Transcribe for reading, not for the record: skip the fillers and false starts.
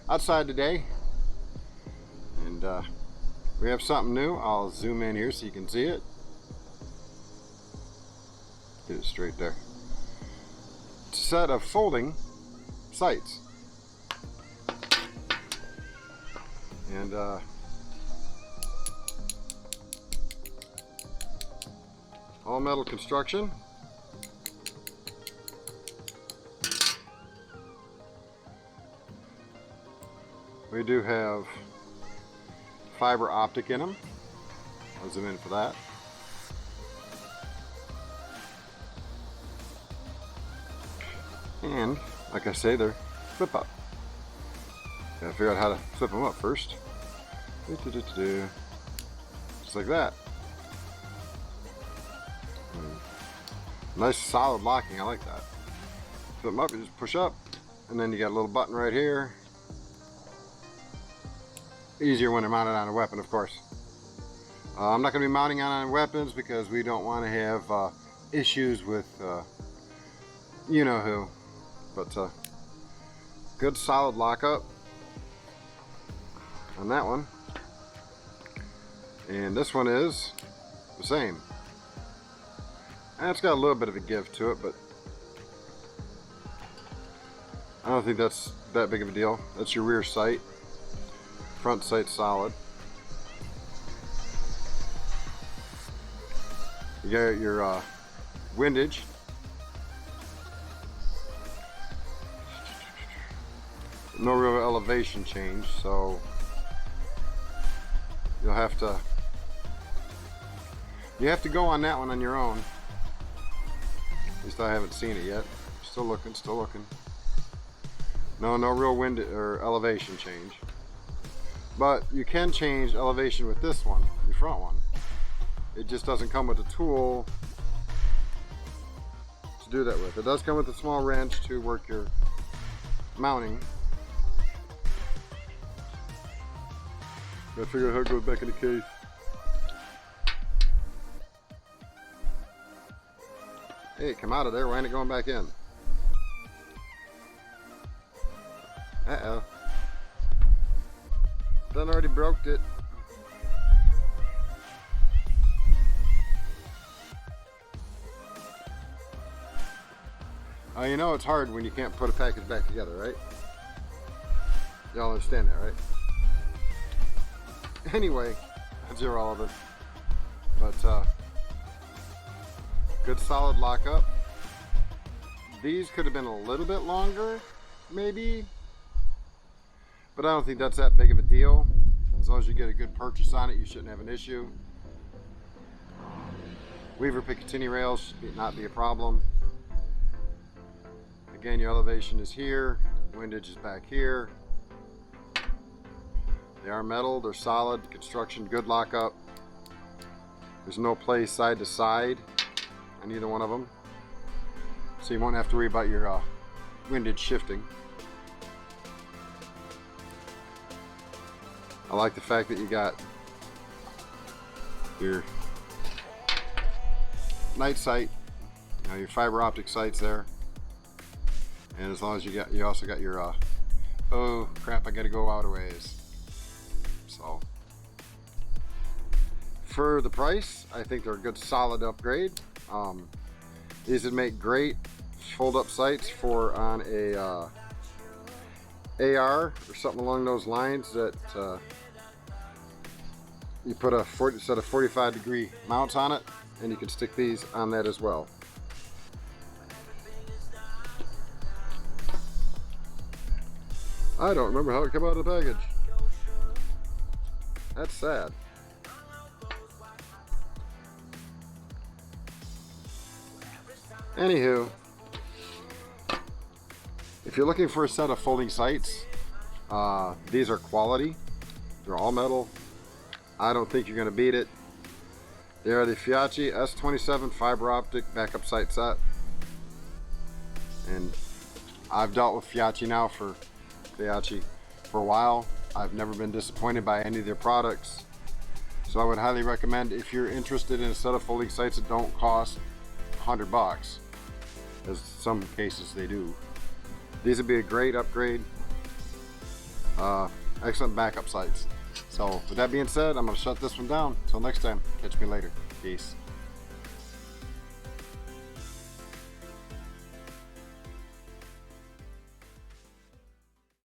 outside today, and we have something new. I'll zoom in here so you can see it. Get it straight there. It's a set of folding sights, and all metal construction. We do have fiber optic in them. I'll zoom in for that. And like I say, they're flip up. Gotta figure out how to flip them up first. Just like that. Nice solid locking, I like that. Flip them up, you just push up, and then you got a little button right here. Easier when they're mounted on a weapon, of course. I'm not going to be mounting on weapons because we don't want to have issues with you know who. But good solid lockup on that one. And this one is the same. And it's got a little bit of a give to it, but I don't think that's that big of a deal. That's your rear sight. Front sight's solid. You got your windage. No real elevation change, so you have to go on that one on your own. At least I haven't seen it yet. Still looking, still looking. No real wind or elevation change. But you can change elevation with this one, the front one. It just doesn't come with a tool to do that with. It does come with a small wrench to work your mounting. Gotta figure out how it goes back in the case. Hey, come out of there. Why ain't it going back in? Uh-oh. Done already broke it. You know it's hard when you can't put a package back together, right? Y'all understand that, right? Anyway, that's irrelevant. But good solid lockup. These could have been a little bit longer, maybe. But I don't think that's that big of a deal. As long as you get a good purchase on it, you shouldn't have an issue. Weaver Picatinny rails should not be a problem. Again, your elevation is here. Windage is back here. They are metal, they're solid, construction, good lockup. There's no play side to side on either one of them. So you won't have to worry about your windage shifting. I like the fact that you got your night sight, your fiber optic sights there, and as long as you also got your oh crap, I gotta go out a ways. So for the price, I think they're a good solid upgrade. These would make great fold-up sights for on a AR or something along those lines that you put a set of 45-degree mounts on it, and you can stick these on that as well. I don't remember how it came out of the package. That's sad. Anywho, if you're looking for a set of folding sights, these are quality. They're all metal. I don't think you're going to beat it. They are the Feyachi S27 fiber optic backup sight set. And I've dealt with Feyachi for a while. I've never been disappointed by any of their products. So I would highly recommend, if you're interested in a set of folding sights that don't cost $100, as some cases they do, these would be a great upgrade. excellent backup sites. So with that being said, I'm going to shut this one down. Until next time, catch me later. Peace.